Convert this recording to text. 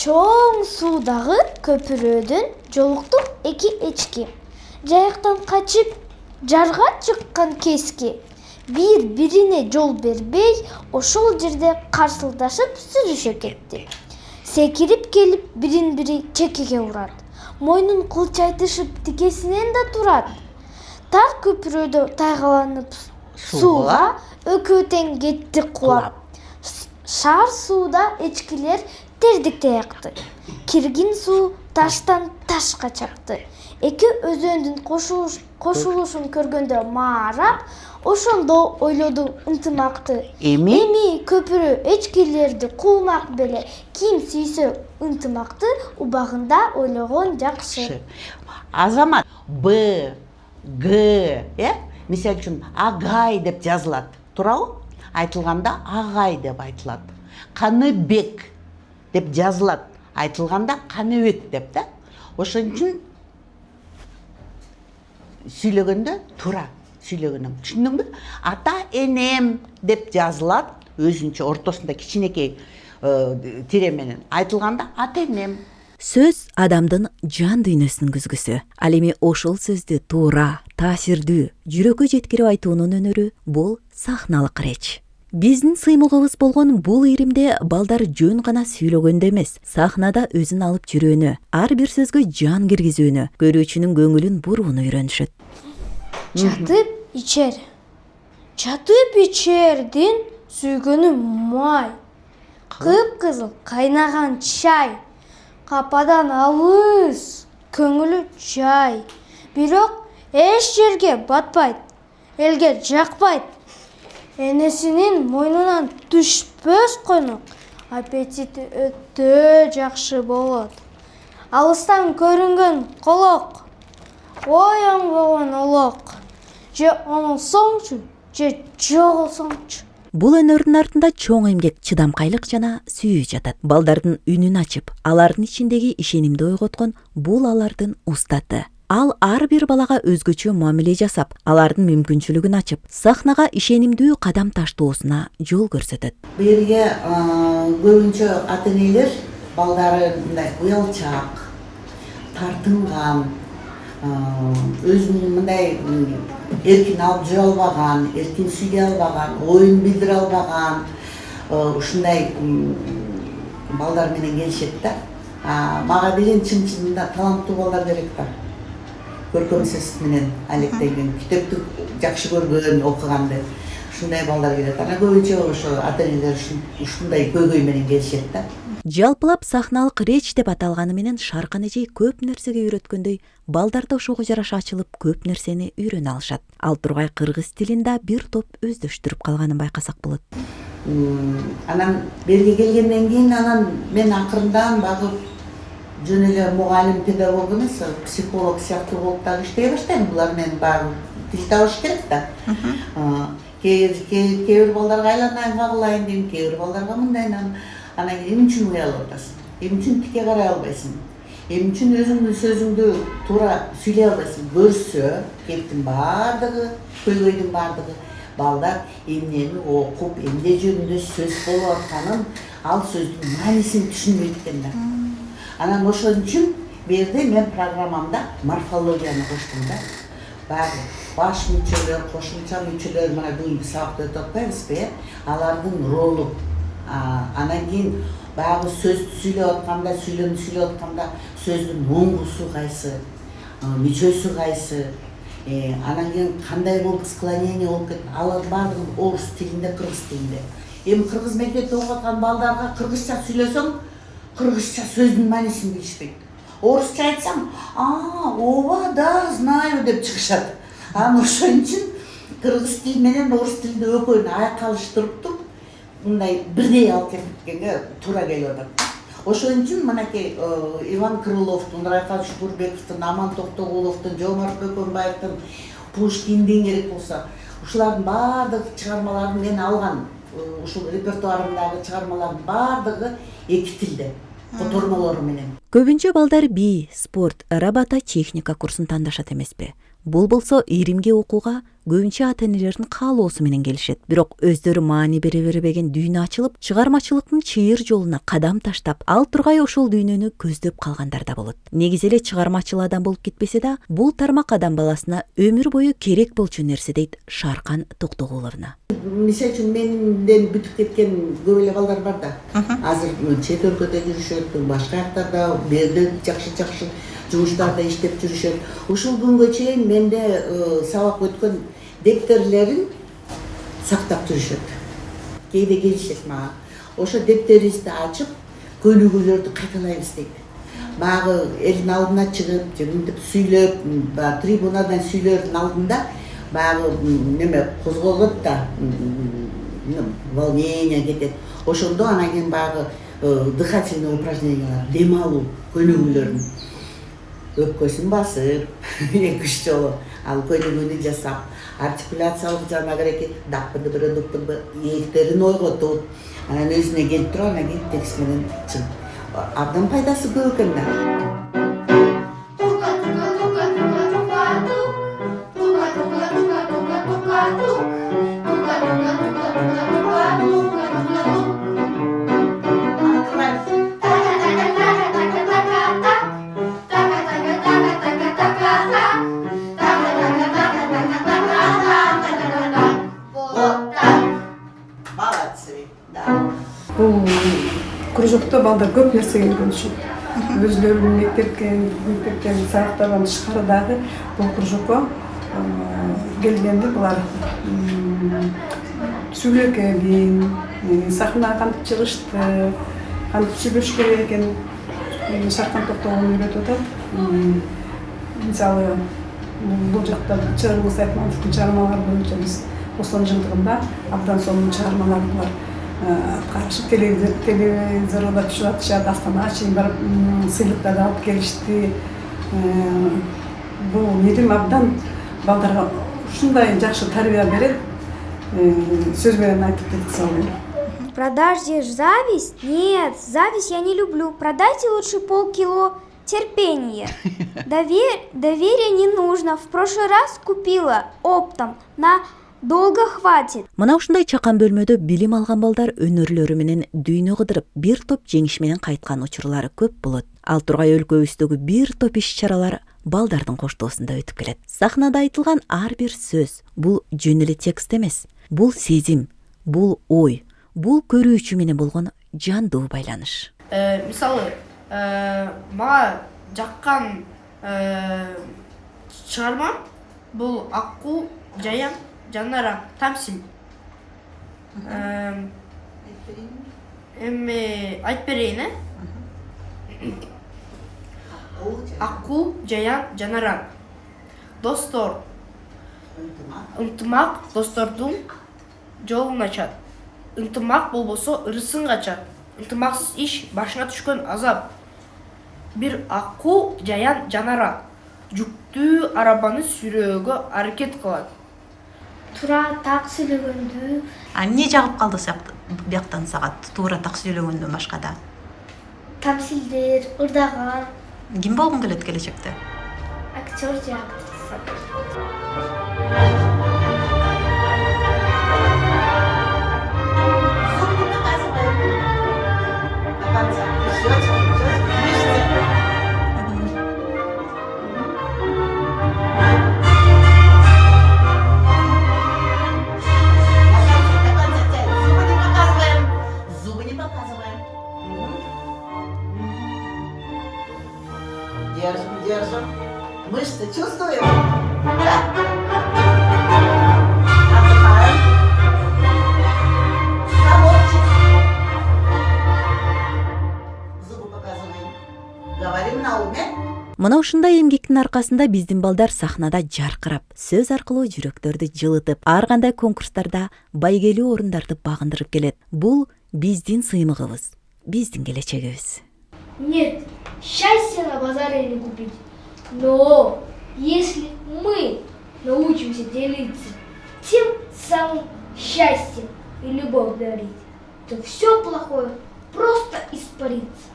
Чоң суудагы көпүрөдөн жолукту эки эчки. Жайыктан качып жарга чыккан кески. Бирине жол бербей, ошол жерде карсылдашып сүрүшө кетти. Секирип келип бирин-бири чекеге урат. Мойнун кылчайтышып тикесинен да турат. Тар көпүрөдө тайгаланып сууга экөө тең кетти кулап. Шаар сууда эчкилер тердик таякты. Киргин суу таштан ташка чапты. Эки өзөндүн кошулушун көргөндө маарап, ошондо ойлоду ынтымакты. Эми көпүрө эчкилерди куулмак беле. Ким сүйсө ынтымакты убагында ойлогон жакшы. Азамат Б, Г, мисалы үчүн Агай деп жазылат. Туурабы? Айтылганда Агай деп айтылат. Каныбек деп жазылат. Айтылганда Каныбек деп да. Ошон үчүн сүйлөгөндө туура сүйлөгөнүң. Түшүндүңбү? Ата энем деп жазылат. Өзүнчө ортосунда кичинекей тире менен. Айтылганда ата энем. Сөз адамдын жан дүйнөсүнүн күзгүсү. Ал эми ошол сөздү туура, таасирдүү, жүрөккө жеткирип айтуунун өнөрү бул сахналык реч. Биздин сыймылыбыз болгон бул иримде балдар жөн гана сүйлөгөндө эмес, сахнада өзүн алып жүрүүнү, ар бир сөзгө жан киргизүүнү, көрүүчүнүн көңүлүн бурууну үйрөнүшөт. Жатып ичер. Жатып ичердин сүйгөнү май. Кыпкызыл кайнаган чай. Кападан алыс, көңүлү жай. Бирок эч жерге батпайт, элге жакпайт. Энесинин мойнунан түшпөс конок. Аппетити өтө жакшы болот. Алыстан көрүнгөн колок, ояңган олок. Же оңолсоңчу, же жоголсоңчу. Бул өнөрдүн артында чоң эмгек, чыдамкайлык жана сүйүү жатат. Балдардын үнүн ачып, алардын ичиндеги ишенимди ойготкон бул алардын устаты. Ал ар бир балага өзгөчө мамиле жасап, алардын мүмкүнчүлүгүн ачып, сахнага ишенимдүү кадам таштоосуна жол көрсөтөт. Бирге көбүнчө ата энелер балдары мындай уялчак, тартынган, өзүнүн мындай эркин алып жүрө албаган, эркин сүйлөй албаган, оюн билдире албаган, ушундай балдар менен келишет да. Мага деген чын-чынында таланттуу балдар керек да. Көркөм сөз менен алектенген, китепти жакшы көргөн, окуганды. Ушундай балдар келет. Ана көбүнчө ошо ата энелер ушундай көйгөй менен келишет да. Жалпылап сахналык реч деп аталганы менен Шаркан эжей көп нерсеге үйрөткөндөй, балдар да ошого жараша ачылып көп нерсени үйрөнө алышат. Ал тургай кыргыз тилин да бир топ өздөштүрүп калганын байкасак болот. Анан берге келгенден кийин анан мен акырындан багып жөн эле мугалим, педагог эмес, психолог сыяктуу болуп дагы иштей баштайм. Булар менен багып тил табыш керек да. Кээ бир балдарга айланайын, кагылайын дейм, кээ бир балдарга мындайынан. Анан эмне үчүн уялып атасың? Эмне үчүн тике карай албайсың? Эмне үчүн өзүңдүн сөзүңдү туура сүйлөй албайсың? Көрсө, кептин баардыгы, көйгөйдүн баардыгы балдар эмнени окуп, эмне жөнүндө сөз болуп атканын, ал сөздүн маанисин түшүнбөйт экен да. Анан ошон үчүн бу жерде мен программамда морфологияны коштум да. Баягы баш мүчөлөр, кошумча мүчөлөр, мына бүгүнкү сабакта өтүп атпайбызбы, алардын ролу. Анан кийин баягы сөздү сүйлөп атканда, сүйлөп атканда сөздүн оңгусу кайсы, мүчөсү кайсы, анан кийин кандай болуп склонение болуп кетти. Алардын баардыгы орус тилинде, кыргыз тилинде. Эми кыргыз мектепте окуп аткан балдарга кыргызча сүйлөсөң, кыргызча сөздүн маанисин билишпейт. Орусча айтсаң, ооба, да, знаю деп чыгышат. Анан ошон үчүн кыргыз тили менен орус тилинде экөөнү айкалыштырып туруп, мындай бирдей алып кеткенге туура келип атат. Ошон үчүн мынакей Иван Крыловдун, Райкан Шукурбековдун, Аман Токтогуловдун, Жомарт Бөкөнбаевдин, Пушкиндин керек болсо, ушулардын баардык чыгармаларын мен алган. Ушул репертуарымдагы чыгармалардын баардыгы эки тилде, котормолору менен. Көбүнчө балдар би, спорт, робототехника курсун тандашат эмеспи? Бул болсо иримге окууга көбүнчө ата-энелердин каалоосу менен келишет. Бирок өздөрү маани бере бербеген дүйнө ачылып, чыгармачылыктын чыйыр жолуна кадам таштап, ал тургай ошол дүйнөнү көздөп калгандар да болот. Негизи эле чыгармачыл адам болуп кетпесе да, бул тармак адам баласына өмүр бою керек болчу нерсе дейт Шаркан Токтогуловна. Мисалы үчүн менден бүтүп кеткен көп эле балдар бар да. Азыр чет өлкөдө жүрүшөт, башка жактарда, берде жакшы жумуштарда иштеп жүрүшөт. Ушул күнгө чейин менде сабак өткөн дептерлерин сактап жүрүшөт. Кээде келишет мага. Ошо дептерибизди ачып, көнүгүүлөрдү кайталайбыз дейт. Баягы элдин алдына чыгып, мынтип сүйлөп, трибунадан сүйлөөрдүн алдында баягы неме козголот да, волнение кетет. Ошондо анан кийин баягы дыхательный упражнениялар, дем алуу көнүгүүлөрүн өпкөсүн басып, 2-3 жолу ал көнүгүүнү жасап, артикуляциялык жана кереки даппы ийектерин ойготуп, анан өзүнө келип туруп, анан кийин текст менен чыгып. Абдан пайдасы көп экен да. Бул кружокто балдар көп нерсеге үйрөнүшөт. Өзлөрүнүн мектептен сабактардан тышкары дагы бул кружокко келгенде булар сүйлөгөн, сахнага кантип чыгышты, кантип сүйлөш керек экенин Шаркан Токтогуловна үйрөтүп атат. Мисалы, бул жакта Чыргыз Айтматовдун чыгармалары боюнча биз 90 жылдыгында абдан сонун чыгармалар булар аткарышып, телевизорго да түшүп атышат, Астанага чейин барып сыйлыктарды алып келишти. Бул илим абдан балдарга ушундай жакшы тарбия берет, сөз менен айтып кетсе болот. Продаждешь зависть? Нет, зависть я не люблю. Продайте лучше полкило терпения. Доверия не нужно. В прошлый раз купила оптом. Долго хватит. Мына ушундай чакан бөлмөдө билим алган балдар өнөрлөрү менен дүйнө кыдырып, бир топ жеңиш менен кайткан учурлары көп болот. Ал тургай өлкөбүздөгү бир топ иш-чаралар балдардын коштоосунда өтүп келет. Сахнада айтылган ар бир сөз бул жөн эле текст эмес. Бул сезим, бул ой, бул көрүүчү менен болгон жандуу байланыш. Мисалы, мага жаккан чыгарма бул Аккуу, Жаян, Жанара, Тамсил. Эми айтып берейин, Аккуу, Жаян, Жанара. Достор. Ынтымак достордун жолун ачат. Ынтымак болбосо ырысын качат. Ынтымаксыз иш башына түшкөн азап. Бир Аккуу, Жаян, Жанара жүктүү арабаны сүйрөөгө аракет кылат. Тура так сүйлөгөндү. Эмне жагып калды бияктан сага туура так сүйлөгөндөн башка да? Тамсилдер, ырдаган. Ким болгуң келет келечекте? Актер же актриса. Держим. Мышцы чувствуем? Зубы показываем. Говорим на уме. Мына ушундай эмгектин аркасында биздин балдар сахнада жаркырап, сөз аркылуу жүрөктөрдү жылытып, ар кандай конкурстарда байгелүү орундарды багындырып келет. Бул биздин сыймыгыбыз, биздин келечегибиз. Нет, счастья на базаре не купить. Но если мы научимся делиться тем самым счастьем и любовь дарить, то все плохое просто испарится.